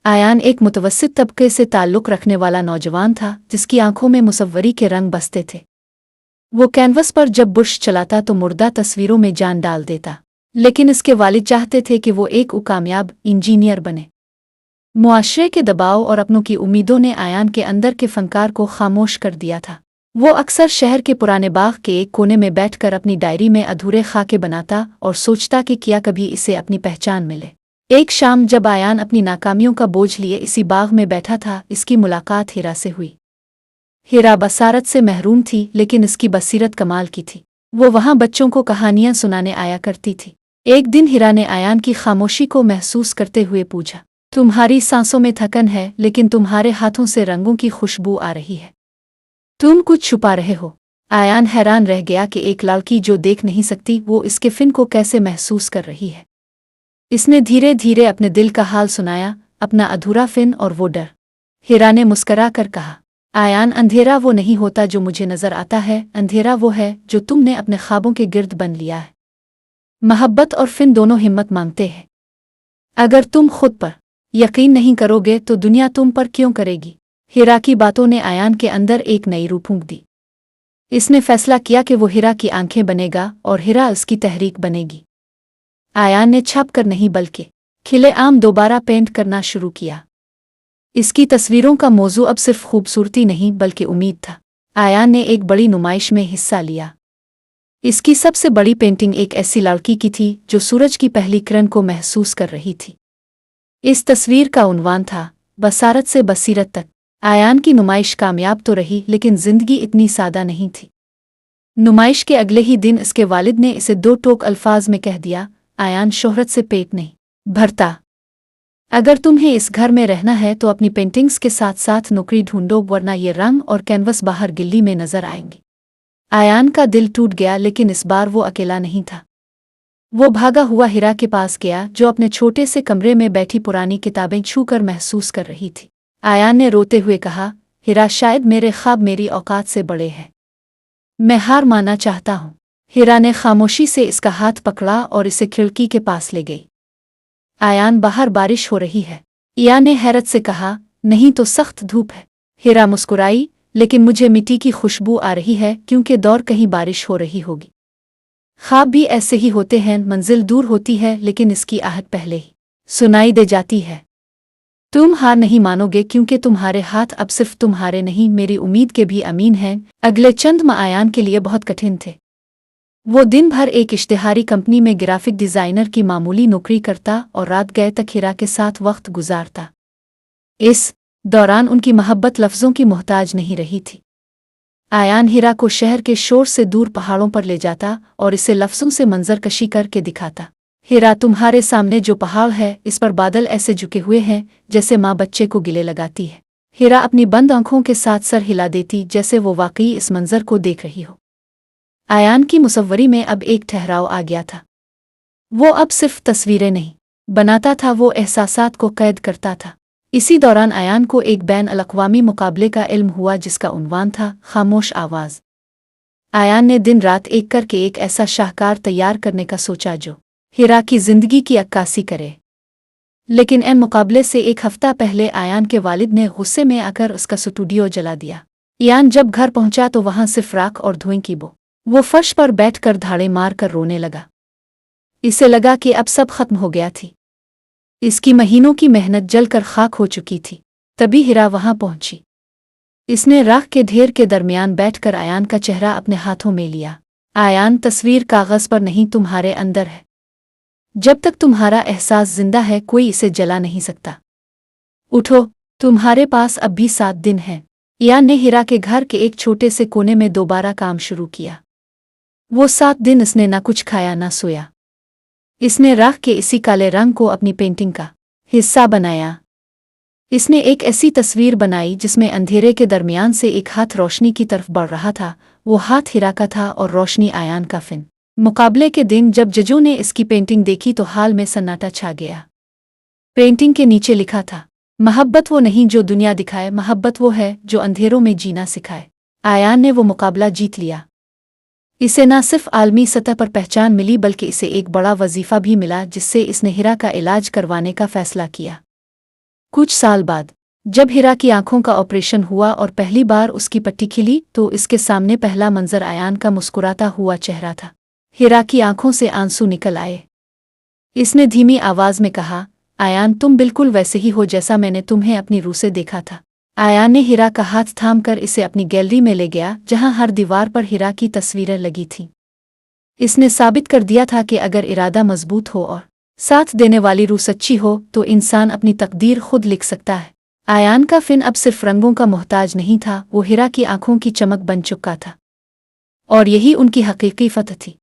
आयान एक मुतवस्सित तबके से ताल्लुक़ रखने वाला नौजवान था जिसकी आंखों में मुसव्वरी के रंग बसते थे। वो कैनवस पर जब बुर्श चलाता तो मुर्दा तस्वीरों में जान डाल देता, लेकिन इसके वालिद चाहते थे कि वो एक कामयाब इंजीनियर बने। मुआशरे के दबाव और अपनों की उम्मीदों ने आयान के अंदर के फनकार को खामोश कर दिया था। वो अक्सर शहर के पुराने बाग के एक कोने में बैठकर अपनी डायरी में अधूरे खाके बनाता और सोचता कि क्या कभी इसे अपनी पहचान मिले। एक शाम जब आयान अपनी नाकामियों का बोझ लिए इसी बाग में बैठा था, इसकी मुलाकात हीरा से हुई। हीरा बसारत से महरूम थी, लेकिन इसकी बसीरत कमाल की थी। वो वहाँ बच्चों को कहानियाँ सुनाने आया करती थी। एक दिन हीरा ने आयान की खामोशी को महसूस करते हुए पूछा, तुम्हारी सांसों में थकन है, लेकिन तुम्हारे हाथों से रंगों की खुशबू आ रही है। तुम कुछ छुपा रहे हो। आयान हैरान रह गया कि एक लड़की जो देख नहीं सकती वो इसके फिन को कैसे महसूस कर रही है। इसने धीरे धीरे अपने दिल का हाल सुनाया, अपना अधूरा फिन और वो डर। हीरा ने मुस्करा कर कहा, आयान, अंधेरा वो नहीं होता जो मुझे नजर आता है, अंधेरा वो है जो तुमने अपने ख्वाबों के गिर्द बन लिया है। मोहब्बत और फिन दोनों हिम्मत मांगते हैं। अगर तुम खुद पर यकीन नहीं करोगे तो दुनिया तुम पर क्यों करेगी। हीरा की बातों ने आयान के अंदर एक नई रूह फूंक दी। इसने फैसला किया कि वो हीरा की आंखें बनेगा और हीरा उसकी तहरीक बनेगी। आयान ने छाप कर नहीं बल्कि खिले आम दोबारा पेंट करना शुरू किया। इसकी तस्वीरों का मौजू अब सिर्फ खूबसूरती नहीं बल्कि उम्मीद था। आयान ने एक बड़ी नुमाइश में हिस्सा लिया। इसकी सबसे बड़ी पेंटिंग एक ऐसी लड़की की थी जो सूरज की पहली किरण को महसूस कर रही थी। इस तस्वीर का उन्वान था बसारत से बसीरत तक। आयान की नुमाइश कामयाब तो रही, लेकिन जिंदगी इतनी सादा नहीं थी। नुमाइश के अगले ही दिन इसके वालिद ने इसे दो टोक अल्फाज में कह दिया, आयान, शोहरत से पेट नहीं भरता। अगर तुम्हें इस घर में रहना है तो अपनी पेंटिंग्स के साथ साथ नौकरी ढूंढो, वरना ये रंग और कैनवस बाहर गिल्ली में नजर आएंगे। आयान का दिल टूट गया, लेकिन इस बार वो अकेला नहीं था। वो भागा हुआ हीरा के पास गया जो अपने छोटे से कमरे में बैठी पुरानी किताबें छूकर महसूस कर रही थी। आयान ने रोते हुए कहा, हीरा, शायद मेरे ख्वाब मेरी औकात से बड़े हैं। मैं हार मानना चाहता हूँ। हीरा ने खामोशी से इसका हाथ पकड़ा और इसे खिड़की के पास ले गई। आयान, बाहर बारिश हो रही है। हीरा ने हैरत से कहा, नहीं तो सख्त धूप है। हीरा मुस्कुराई, लेकिन मुझे मिट्टी की खुशबू आ रही है, क्योंकि दौर कहीं बारिश हो रही होगी। ख्वाब भी ऐसे ही होते हैं, मंजिल दूर होती है लेकिन इसकी आहट पहले ही सुनाई दे जाती है। तुम हार नहीं मानोगे, क्योंकि तुम्हारे हाथ अब सिर्फ तुम्हारे नहीं, मेरी उम्मीद के भी अमीन हैं। अगले चंद माह आयान के लिए बहुत कठिन थे। वो दिन भर एक इश्तिहारी कंपनी में ग्राफिक डिज़ाइनर की मामूली नौकरी करता और रात गए तक हीरा के साथ वक्त गुजारता। इस दौरान उनकी मोहब्बत लफ्ज़ों की मोहताज नहीं रही थी। आयान हीरा को शहर के शोर से दूर पहाड़ों पर ले जाता और इसे लफ्ज़ों से मंजर कशी करके दिखाता। हीरा, तुम्हारे सामने जो पहाड़ है, इस पर बादल ऐसे झुके हुए हैं जैसे माँ बच्चे को गिले लगाती है। हीरा अपनी बंद आंखों के साथ सर हिला देती, जैसे वो वाकई इस मंजर को देख रही हो। आयान की मुसव्वरी में अब एक ठहराव आ गया था। वो अब सिर्फ तस्वीरें नहीं बनाता था, वो एहसासात को कैद करता था। इसी दौरान आयान को एक बैन अल-अक़वामी मुकाबले का इल्म हुआ जिसका उन्वान था खामोश आवाज़। आयान ने दिन रात एक करके एक ऐसा शाहकार तैयार करने का सोचा जो हीरा की जिंदगी की अक्कासी करे। लेकिन एम मुकाबले से एक हफ्ता पहले आयान के वालिद ने गुस्से में आकर उसका स्टूडियो जला दिया। आयान जब घर पहुंचा तो वहां सिर्फ राख और धुएं की बो। वो फर्श पर बैठकर धाड़े मार कर रोने लगा। इसे लगा कि अब सब खत्म हो गया थी। इसकी महीनों की मेहनत जलकर खाक हो चुकी थी। तभी हीरा वहां पहुंची। इसने राख के ढेर के दरमियान बैठकर आयान का चेहरा अपने हाथों में लिया। आयान, तस्वीर कागज पर नहीं, तुम्हारे अंदर है। जब तक तुम्हारा एहसास जिंदा है, कोई इसे जला नहीं सकता। उठो, तुम्हारे पास अब भी 7 दिन हैं। आयान ने हीरा के घर के एक छोटे से कोने में दोबारा काम शुरू किया। वो 7 दिन इसने ना कुछ खाया ना सोया। इसने राख के इसी काले रंग को अपनी पेंटिंग का हिस्सा बनाया। इसने एक ऐसी तस्वीर बनाई जिसमें अंधेरे के दरमियान से एक हाथ रोशनी की तरफ बढ़ रहा था। वो हाथ हीरा का था और रोशनी आयान का फिन। मुकाबले के दिन जब जजों ने इसकी पेंटिंग देखी तो हाल में सन्नाटा छा गया। पेंटिंग के नीचे लिखा था, मोहब्बत वो नहीं जो दुनिया दिखाए, मोहब्बत वो है जो अंधेरों में जीना सिखाए। आयान ने वो मुकाबला जीत लिया। इसे न सिर्फ आलमी सतह पर पहचान मिली बल्कि इसे एक बड़ा वजीफा भी मिला जिससे इसने हीरा का इलाज करवाने का फैसला किया। कुछ साल बाद जब हिरा की आंखों का ऑपरेशन हुआ और पहली बार उसकी पट्टी खिली तो इसके सामने पहला मंजर आयान का मुस्कुराता हुआ चेहरा था। हिरा की आंखों से आंसू निकल आए। इसने धीमी आवाज में कहा, आयान तुम बिल्कुल वैसे ही हो जैसा मैंने तुम्हें अपनी रूह से देखा था। आयान ने हिरा का हाथ थामकर इसे अपनी गैलरी में ले गया जहां हर दीवार पर हिरा की तस्वीरें लगी थीं। इसने साबित कर दिया था कि अगर इरादा मजबूत हो और साथ देने वाली रूह सच्ची हो तो इंसान अपनी तकदीर खुद लिख सकता है। आयान का फिन अब सिर्फ रंगों का मोहताज नहीं था, वो हिरा की आंखों की चमक बन चुका था और यही उनकी हकीकी फतह थी।